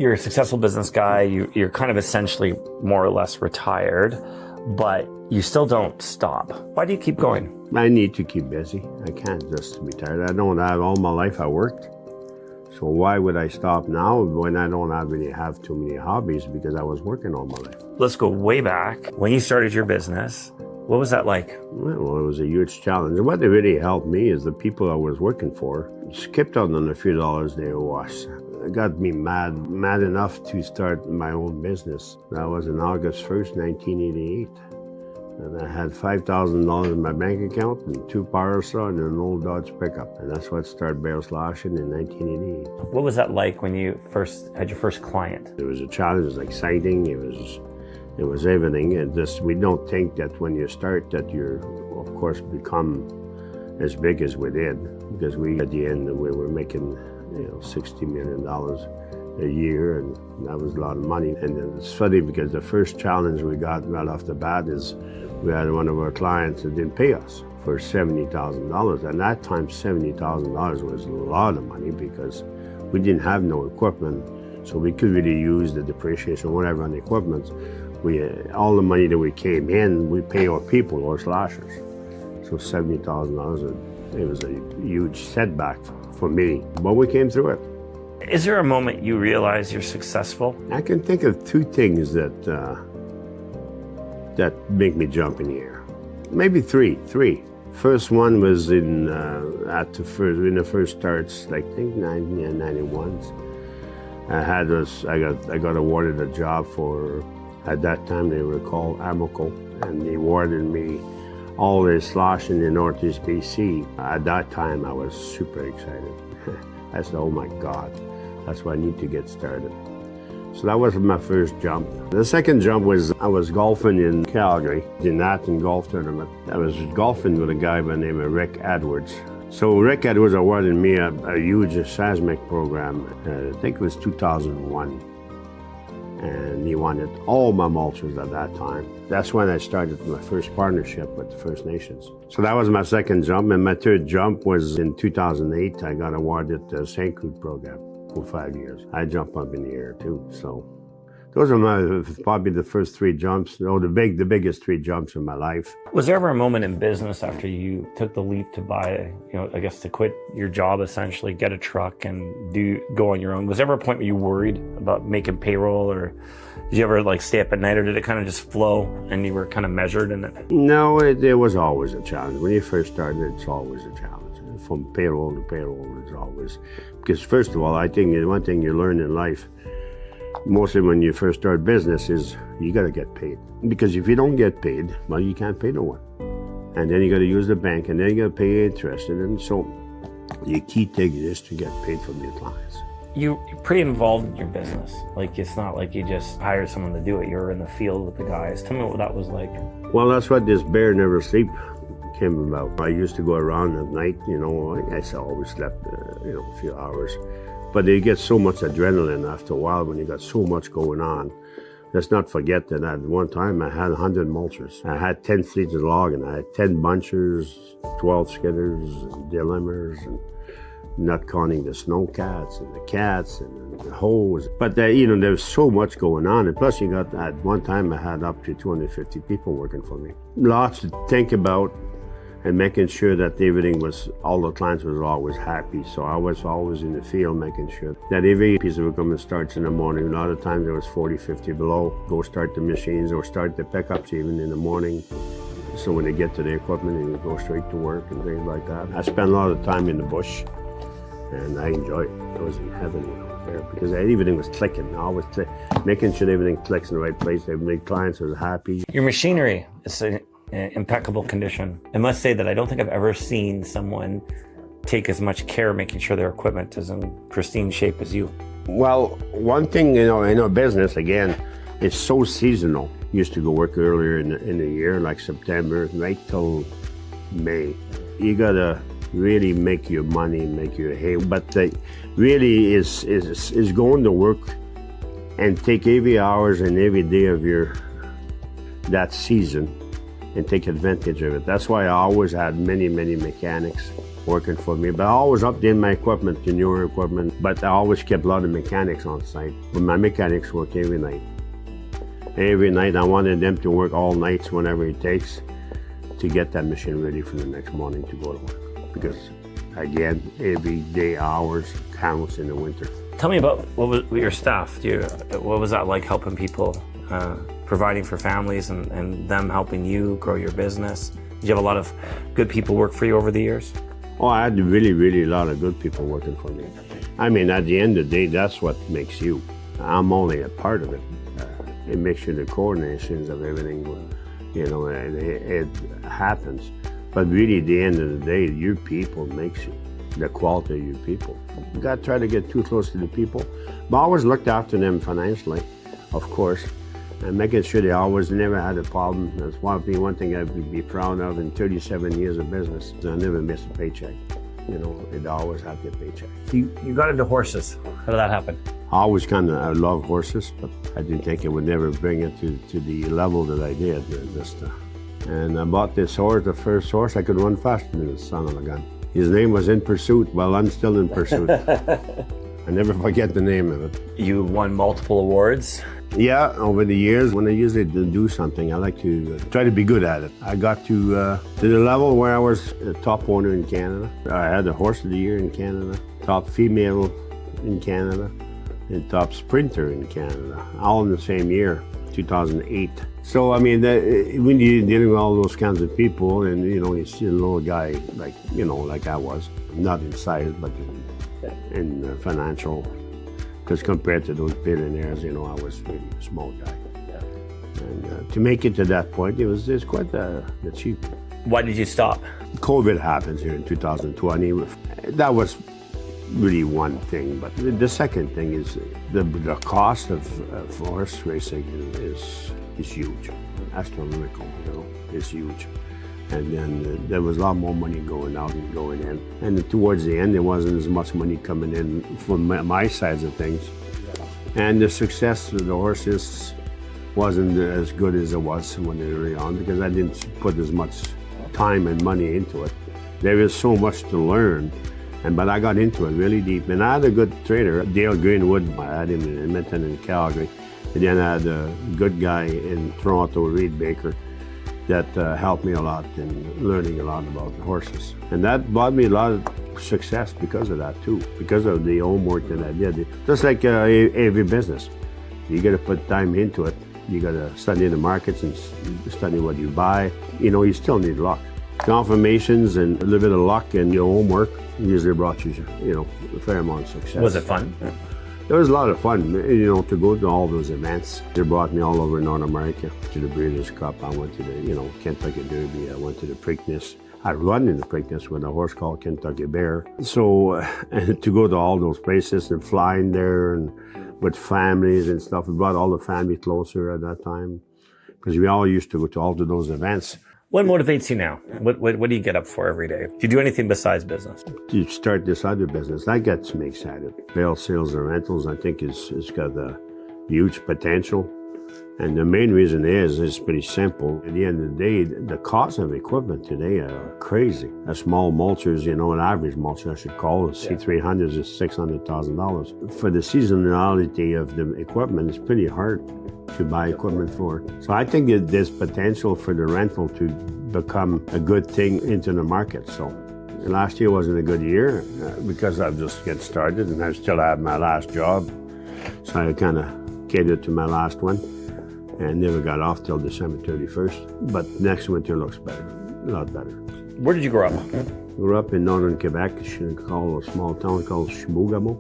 you're a successful business guy. You're kind of essentially more or less retired, but you still don't stop. Why do you keep going? I need to keep busy. I can't just retire. I don't have all my life I worked. So why would I stop now when I don't really have too many hobbies because I was working all my life? Let's go way back. When you started your business, what was that like? Well, it was a huge challenge. And what really helped me is the people I was working for skipped out on a few dollars they owe us. It got me mad enough to start my own business. That was on August 1st, 1988. And I had $5,000 in my bank account and 2 power saw and an old Dodge pickup. And that's what started barrel slashing in 1988. What was that like when you first had your first client? It was a challenge, it was exciting, it was everything. And just, we don't think that when you start that you're, of course, become as big as we did. Because at the end, we were making, $60 million a year, and that was a lot of money. And it's funny because the first challenge we got right off the bat is we had one of our clients that didn't pay us for $70,000. And that time, $70,000 was a lot of money because we didn't have no equipment, so we could really use the depreciation or whatever on the equipment. All the money that we came in, we pay our people, our slashers. So $70,000, it was a huge setback for me, but we came through it. Is there a moment you realize you're successful? I can think of 2 things that make me jump in the air. Maybe three. First one was in the first starts, like I think 91. I got awarded a job for, at that time they were called Amoco, and they awarded me all their slashing in Northeast BC. At that time I was super excited. I said, oh my God, that's why I need to get started. So that was my first jump. The second jump was I was golfing in Calgary, in that golf tournament. I was golfing with a guy by the name of Rick Edwards. So Rick Edwards awarded me a huge seismic program, I think it was 2001. And he wanted all my mulchers at that time. That's when I started my first partnership with the First Nations. So that was my second jump, and my third jump was in 2008. I got awarded the St. Cloud program for 5 years. I jumped up in the air too, so those are probably the first 3 jumps, the biggest 3 jumps in my life. Was there ever a moment in business after you took the leap to buy, to quit your job essentially, get a truck and go on your own? Was there ever a point where you worried about making payroll, or did you ever stay up at night, or did it kind of just flow and you were kind of measured in it? No, it was always a challenge. When you first started, it's always a challenge. From payroll to payroll, it's always, because first of all, I think one thing you learn in life, mostly when you first start business, is you got to get paid. Because if you don't get paid, well, you can't pay no one. And then you got to use the bank, and then you got to pay interest. And so the key thing is to get paid from your clients. You're pretty involved in your business. It's not like you just hired someone to do it. You're in the field with the guys. Tell me what that was like. Well, that's what this Bear Never Sleep came about. I used to go around at night, I always slept, a few hours. But you get so much adrenaline after a while when you got so much going on. Let's not forget that at one time I had 100 mulchers. I had 10 fleets of logging. I had 10 bunchers, 12 skidders, and dilemmas, and not counting the snowcats and the cats and the hoes. But there's so much going on. And plus at one time I had up to 250 people working for me. Lots to think about, and making sure that all the clients was always happy. So I was always in the field making sure that every piece of equipment starts in the morning. A lot of times there was 40, 50 below. Go start the machines or start the pickups even in the morning. So when they get to the equipment, and you go straight to work and things like that. I spent a lot of time in the bush, and I enjoyed it. I was in heaven, there, because everything was clicking. I was making sure everything clicks in the right place. Every clients was happy. Your machinery is impeccable condition. I must say that I don't think I've ever seen someone take as much care making sure their equipment is in pristine shape as you. Well, one thing, in our business, again, it's so seasonal. Used to go work earlier in the year, like September, right till May. You gotta really make your money, make your hay, but really is going to work and take every hours and every day of that season and take advantage of it. That's why I always had many mechanics working for me. But I always updated my equipment to newer equipment, but I always kept a lot of mechanics on site. But my mechanics work every night. Every night I wanted them to work all nights, whenever it takes, to get that machine ready for the next morning to go to work. Because again, every day hours counts in the winter. Tell me about what was your staff. What was that like, helping people, providing for families and them helping you grow your business? Did you have a lot of good people work for you over the years? Oh, I had really a lot of good people working for me. I mean, at the end of the day, that's what makes you. I'm only a part of it. It makes sure the coordinations of everything, it happens. But really, at the end of the day, your people makes you. The quality of your people. You got to try to get too close to the people. But I always looked after them financially, of course, and making sure they always never had a problem. That's one thing I would be proud of in 37 years of business. I never missed a paycheck. It always had the paycheck. You got into horses. How did that happen? I love horses, but I didn't think it would never bring it to the level that I did. And I bought this horse, the first horse I could run faster than the son of a gun. His name was In Pursuit. Well, I'm still in pursuit. I never forget the name of it. You won multiple awards. Yeah, over the years, when I usually do something, I like to try to be good at it. I got to the level where I was a top owner in Canada. I had the Horse of the Year in Canada, top female in Canada, and top sprinter in Canada, all in the same year, 2008. So, I mean, when you're dealing with all those kinds of people, and, you're still a little guy, like I was, not in size, but in financial, because compared to those billionaires, I was really a small guy. Yeah. And to make it to that point, it's quite achievement. Why did you stop? COVID happens here in 2020. That was really one thing, but the second thing is the cost of horse racing is huge, astronomical. It's huge. And then there was a lot more money going out and going in. And towards the end, there wasn't as much money coming in from my sides of things. And the success of the horses wasn't as good as it was when they were on, because I didn't put as much time and money into it. There is so much to learn. But I got into it really deep. And I had a good trainer, Dale Greenwood. I had him in Edmonton and Calgary. And then I had a good guy in Toronto, Reed Baker, that helped me a lot in learning a lot about horses. And that brought me a lot of success because of that too, because of the homework that I did. Just like every business, you got to put time into it. You got to study the markets and study what you buy. You still need luck. Confirmations and a little bit of luck and your homework usually brought you, a fair amount of success. Was it fun? It was a lot of fun, to go to all those events. They brought me all over North America, to the Breeders' Cup. I went to the, Kentucky Derby. I went to the Preakness. I run in the Preakness with a horse called Kentucky Bear. So to go to all those places and flying there and with families and stuff, it brought all the family closer at that time, because we all used to go to all of those events. What motivates you now? What do you get up for every day? Do you do anything besides business? To start this other business, that gets me excited. Bale sales and rentals, I think, it's got a huge potential. And the main reason is it's pretty simple. At the end of the day, the cost of equipment today are crazy. A small mulchers, an average mulcher, I should call it, C300s is $600,000. For the seasonality of the equipment, it's pretty hard to buy equipment for. So I think that there's potential for the rental to become a good thing into the market. So last year wasn't a good year because I just get started and I still have my last job. So I kind of catered to my last one and never got off till December 31st. But next winter looks better, a lot better. Where did you grow up? Grew up in Northern Quebec, a small town called Chibougamau.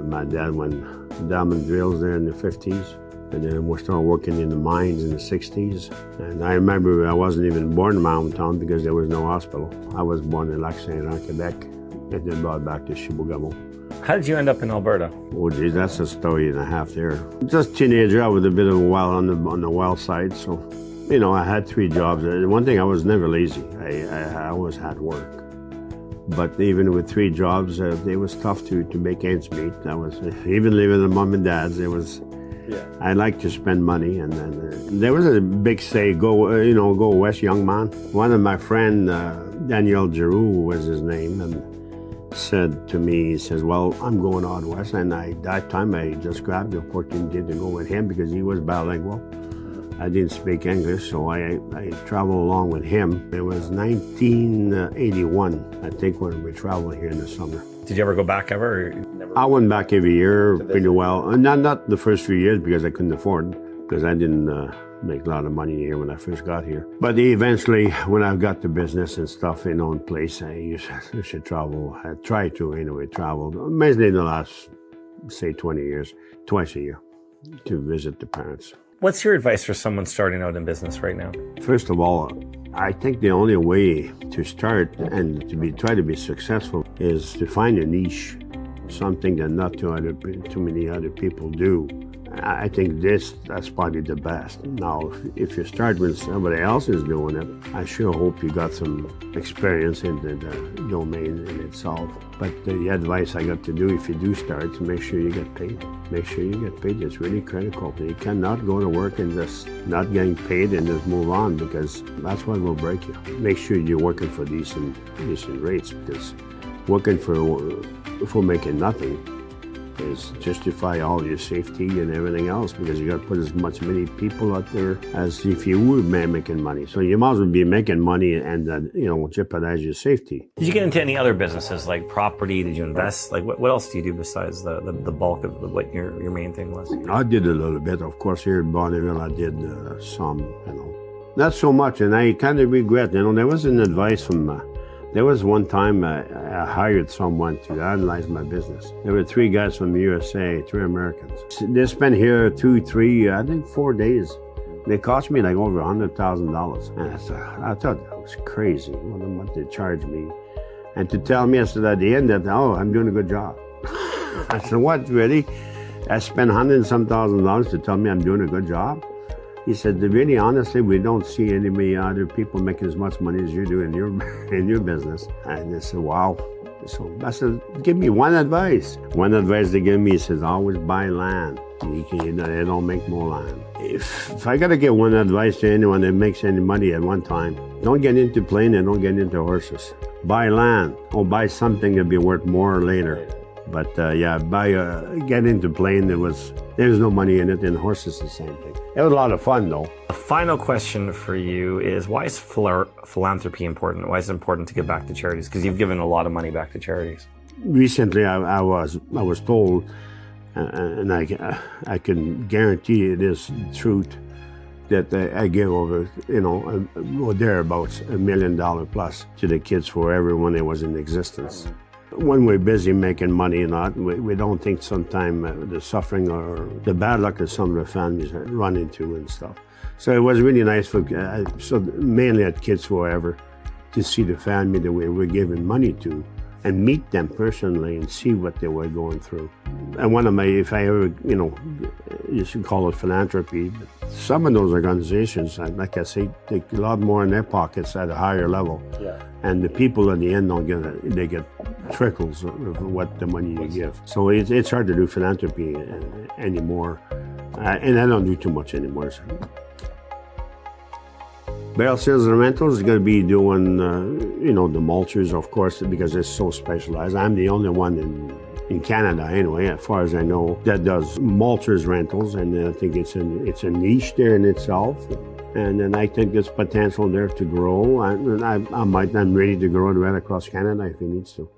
My dad went diamond drills there in the 50s. And then we started working in the mines in the 60s. And I remember I wasn't even born in my hometown because there was no hospital. I was born in Lac-Saint-Jean, Quebec, and then brought back to Chibougamau. How did you end up in Alberta? Oh, geez, that's a story and a half there. Just teenager, I was a bit of a wild on the wild side. So, I had 3 jobs. One thing, I was never lazy. I always had work. But even with 3 jobs, it was tough to make ends meet. Even living with mom and dad's, it was. Yeah. I like to spend money, and then there was a big say, go west, young man. One of my friend Daniel Giroux was his name, and said to me, he says, well, I'm going out west. And that time I just grabbed the opportunity to go with him because he was bilingual. I didn't speak English, so I traveled along with him. It was 1981, I think, when we traveled here in the summer. Did you ever go back ever? Or never? I went back every year pretty well. Not the first few years because I couldn't afford, because I didn't make a lot of money here when I first got here. But eventually, when I got the business and stuff in own place, I used to travel. I tried to, anyway, travel, mainly in the last, say, 20 years, twice a year to visit the parents. What's your advice for someone starting out in business right now? First of all, I think the only way to start and try to be successful is to find a niche, something that not too many other people do. I think that's probably the best. Now, if you start when somebody else is doing it, I sure hope you got some experience in the domain in itself. But the advice I got to do, if you do start, is make sure you get paid. Make sure you get paid. It's really critical. You cannot go to work and just not getting paid and just move on, because that's what will break you. Make sure you're working for decent rates, because working for making nothing is justify all your safety and everything else, because you got to put as many people out there as if you were making money. So you might as well be making money and jeopardize your safety. Did you get into any other businesses like property? Did you invest? Like what else do you do besides the bulk of what your main thing was? I did a little bit, of course. Here in Bonneville, I did some, not so much, and I kind of regret. There was an advice from. There was one time I hired someone to analyze my business. There were 3 guys from the USA, 3 Americans. They spent here 4 days. They cost me like over $100,000. And I thought that was crazy, what they charged me. And to tell me, I said at the end that, I'm doing a good job. I said, what, really? I spent $100 and some thousand to tell me I'm doing a good job? He said, really, honestly, we don't see any other people making as much money as you do in your business. And I said, wow. So I said, give me one advice. One advice they give me, he says, always buy land. They don't make more land. If I got to give one advice to anyone that makes any money at one time, don't get into plane and don't get into horses. Buy land or buy something that'll be worth more later. But get into plane, there's no money in it, and horses the same thing. It was a lot of fun, though. The final question for you is, why is philanthropy important? Why is it important to give back to charities? Because you've given a lot of money back to charities. Recently, I was told, and I can guarantee it is truth, that I give over, thereabouts $1 million plus to the kids forever when it was in existence. When we're busy making money, we don't think sometimes the suffering or the bad luck that some of the families run into and stuff. So it was really nice mainly at Kids Forever, to see the family that we were giving money to and meet them personally and see what they were going through. And one of my, if I ever, you should call it philanthropy, but some of those organizations, like I say, take a lot more in their pockets at a higher level. Yeah. And the people at the end they get trickles of what the money you give. So it's hard to do philanthropy anymore. And I don't do too much anymore. So. Barrel Sales and Rentals is going to be doing, the mulchers, of course, because it's so specialized. I'm the only one in Canada, anyway, as far as I know, that does mulchers rentals, and I think it's a niche there in itself. And then I think there's potential there to grow. I'm ready to grow it right across Canada if it needs to.